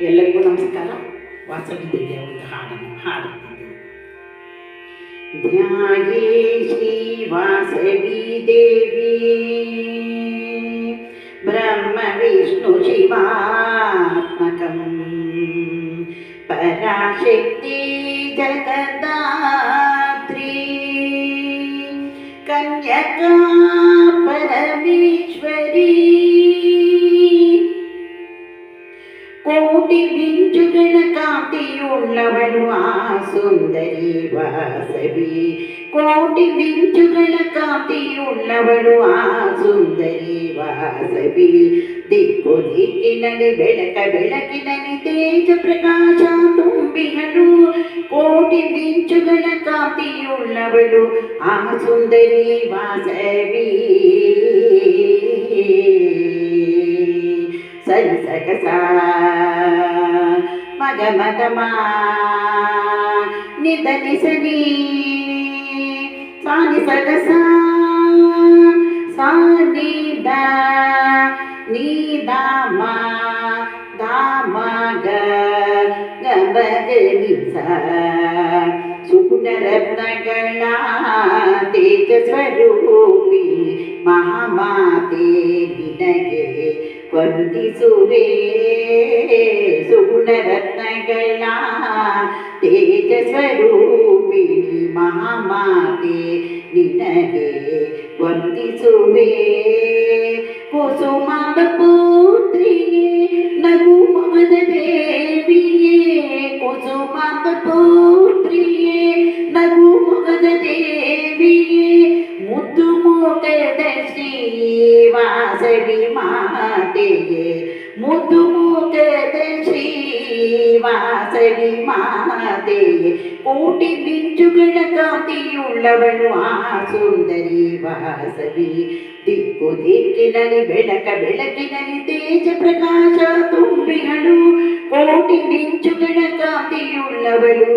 ಎಲ್ಲರಿಗೂ ನಮಸ್ಕಾರ. ವಾಸವಿ ದೇವಿಯ ಒಂದು ಹಾಡನ್ನು ಹಾಡುತ್ತಿದ್ದೇನೆ. ಧ್ಯಾಯೇ ಶ್ರೀ ವಾಸವಿ ದೇವಿ ಬ್ರಹ್ಮ ವಿಷ್ಣು ಶಿವಾತ್ಮಕಂ ಪರಾಶಕ್ತಿ ಜಗದಾತ್ರಿ ಕನ್ಯಕಾ ಪರಮೇಶ್ವರಿ ಕೋಟಿ ಬಿಂಜುಗಳ ಕಾಂತಿಯುಳ್ಳವಳು ಆ ಸುಂದರಿ ವಾಸವಿ. ಕೋಟಿ ಬಿಂಜುಗಳ ಕಾಂತಿಯುಳ್ಳವಳು ಆ ಸುಂದರಿ ವಾಸವಿ. ದಿಕ್ಕು ದಿಕ್ಕಿನಲ್ಲಿ ಬೆಳಕ ಬೆಳಕಿನಲ್ಲಿ ತೇಜ ಪ್ರಕಾಶ ತುಂಬಿಗಳು. ಕೋಟಿ ಬಿಂಜುಗಳ ಕಾಂತಿಯುಳ್ಳವಳು ಆ ಸುಂದರಿ ವಾಸವಿ. ಸರಿ ಸಗಸ ಮಗ ಮದಮ ನಿಧನಿ ಸನಿ ಸಾನಿ ಸಗಸ ಸಾನಿದ ನೀದಾಮ ದಾಮ ಗಮಗನಿ ಸುಗುಣರತ್ನಗಳ ತೇಜ ಸ್ವರೂಪಿ ಮಹಾಮಾತೆ ನಿನಗೆ ವಂದಿಸುವೆ. ಸುಗುಣರತ್ನಗಳ ತೇಜ ಸ್ವರೂಪಿಣಿ ಮಹಾಮಾತೆ ನಿನಗೆ ವಂದಿಸುವೆ. ಕುಸುಮಾಂಬ ಪುತ್ರಿಯೇ ನಗು ಮೊಗದ ದೇವಿಯೇ. ಕುಸುಮಾಂಬ ಪುತ್ರಿಯೇ ನಗು ಮೊಗದ ದೇವಿಯೇ. ಮುದ್ದು ಮುಖದ ಶ್ರೀ ವಾಸವಿ ಮಾತೆಯೇ. ಮುದ್ದು ಮುಖದ ಶ್ರೀ ವಾಸವಿ ಮಾತೆಯೇ. ಕೋಟಿ ಬಿಂಜುಗಳ ಕಾಂತಿಯುಳ್ಳವಳು ಆ ಸುಂದರಿ ವಾಸವಿ. ದಿಕ್ಕು ದಿಕ್ಕಿನಲ್ಲಿ ಬೆಳಕ ಬೆಳಕಿನಲ್ಲಿ ತೇಜ ಪ್ರಕಾಶ ತುಂಬಿಗಳು. ಕೋಟಿ ಬಿಂಜುಗಳ ಕಾಂತಿಯುಳ್ಳವಳು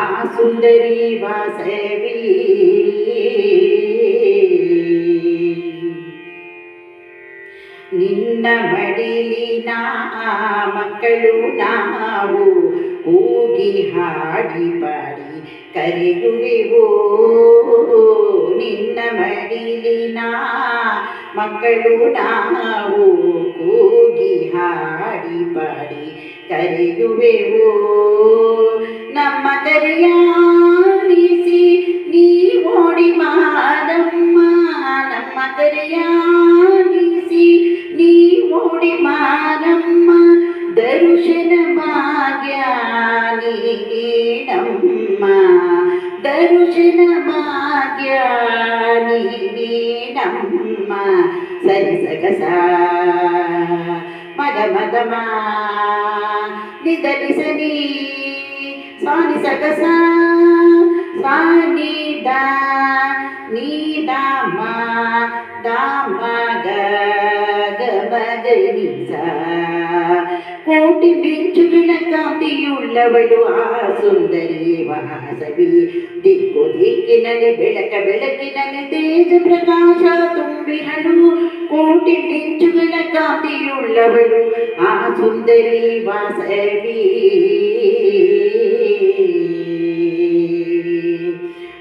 ಆ ಸುಂದರಿ ವಾಸವಿ. ನಿನ್ನ ಮಡಿಲಿನ ಮಕ್ಕಳು ನಾವು ಕೂಗಿ ಹಾಡಿ ಪಾಡಿ ಕರೆಯುವೆವೋ. ನಿನ್ನ ಮಡಿಲಿನ ಮಕ್ಕಳು ನಾವು ಕೂಗಿ ಹಾಡಿ ಪಾಡಿ ಕರೆಯುವೆವೋ. ನಮ್ಮ ಕರೆಯಾಲಿಸಿ ನೀ ಓಡಿ ಮಾರಮ್ಮ. ನಮ್ಮ ಕರೆಯಾಲಿಸಿ ನೀ ಓಡಿ ಮಾರಮ್ಮ. ದರ್ಶನ ಭಾಗ್ಯ ನೀನಮ್ಮ. ದರ್ಶನ ಭಾಗ್ಯ ನೀನಮ್ಮ. ಸರಿ ಸಗಸ ಮಗ ಮದಮ ನಿಧನಿ ಸನಿ ಸಾನಿ ಸಗಸ ಸಾನಿದ ನೀದಾಮ ದಾಮ ಗಮಗನಿ ಸಾ. ಕೋಟಿ ಬಿಂಜುಗಳ ಕಾಂತಿಯುಳ್ಳವಳು ಆ ಸುಂದರಿ ವಾಸವಿ. ದಿಕ್ಕು ದಿಕ್ಕಿನಲ್ಲಿ ಬೆಳಕ ಬೆಳಕಿನಲ್ಲಿ ತೇಜ ಪ್ರಕಾಶ ತುಂಬಿಹಳು. ಕೋಟಿ ಬಿಂಜುಗಳ ಕಾಂತಿಯುಳ್ಳವಳು ಆ ಸುಂದರಿ ವಾಸವಿ.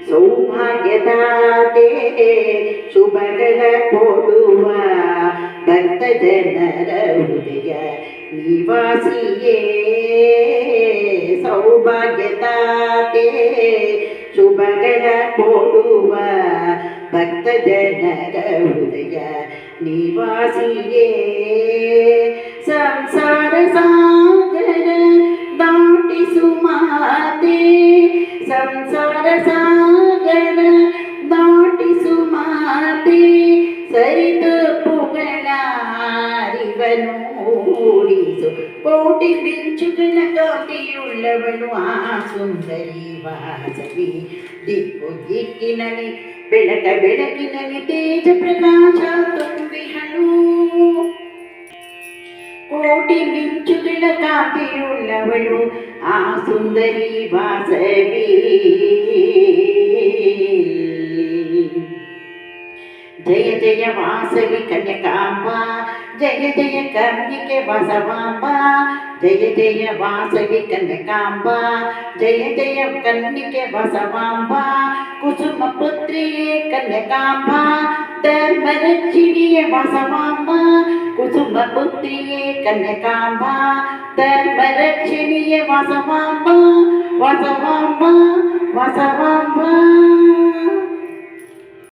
ಸೌಭಾಗ್ಯದಾತೆ ಶುಭಗಳ ಕೊಡುವ ಭಕ್ತ ಜನರ ಹೃದಯ ನಿವಾಸಿಯೇ. ಸೌಭಾಗ್ಯದಾತೆ ಶುಭಗಳ ಕೊಡುವ ಭಕ್ತ ಜನರ ಹೃದಯ ನಿವಾಸಿಯೇ. ಸಂಸಾರ ಸಾಗರ ದಾಟಿಸು ಮಾತೆ. ಸಂಸಾರ ಸಾಗರ ದಾಟಿಸು ಮಾತೆ. ಸರಿತಪ್ಪುಗಳ ಅರಿವನ್ನು ಮೂಡಿಸು. ಕೋಟಿ ಬಿಂಚುಗಳ ಕಾಂತಿಯುಳ್ಳವಳು ಆ ಸುಂದರಿ ವಾಸವಿ. ದಿಕ್ಕು ದಿಕ್ಕಿನಲ್ಲಿ ಬೆಳಕ ಬೆಳಕಿನಲ್ಲಿ ತೇಜ ಪ್ರಕಾಶ ತುಂಬಿಹಳು. ಕೋಟಿ ಮಿಂಚುಗಳ ಕಾಂತಿಯುಳ್ಳವಳು ಆ ಸುಂದರಿ ವಾಸವಿ. ಜಯ ಜಯ ವಾಸವಿ ಕನ್ಯಕಾಂಬ, ಜಯ ಜಯ ಕನ್ನಿಕೆ ಬಸವಾಂಬ, ಜಯ ಜಯ ವಾಸವಿ ಕನ್ಯಕಾಂಬ ಜಯ ಜಯ ಕನ್ನಿಕೆ ಬಸವಾಂಬ ಕುಸುಮ ಪುತ್ರಿಯೇ ಕನ್ಯಕಾಂಬ ಧರ್ಮರಕ್ಷಿಣಿಯೇ ಬಸವಾಂಬ ಕುಸುಮ ಪುತ್ರಿಯೇ ಕನ್ಯಕಾಂಬ ಧರ್ಮರಕ್ಷಿಣಿಯೇ ಬಸವಾಂಬ ಬಸವಾಂಬ ಬಸವಾಂಬ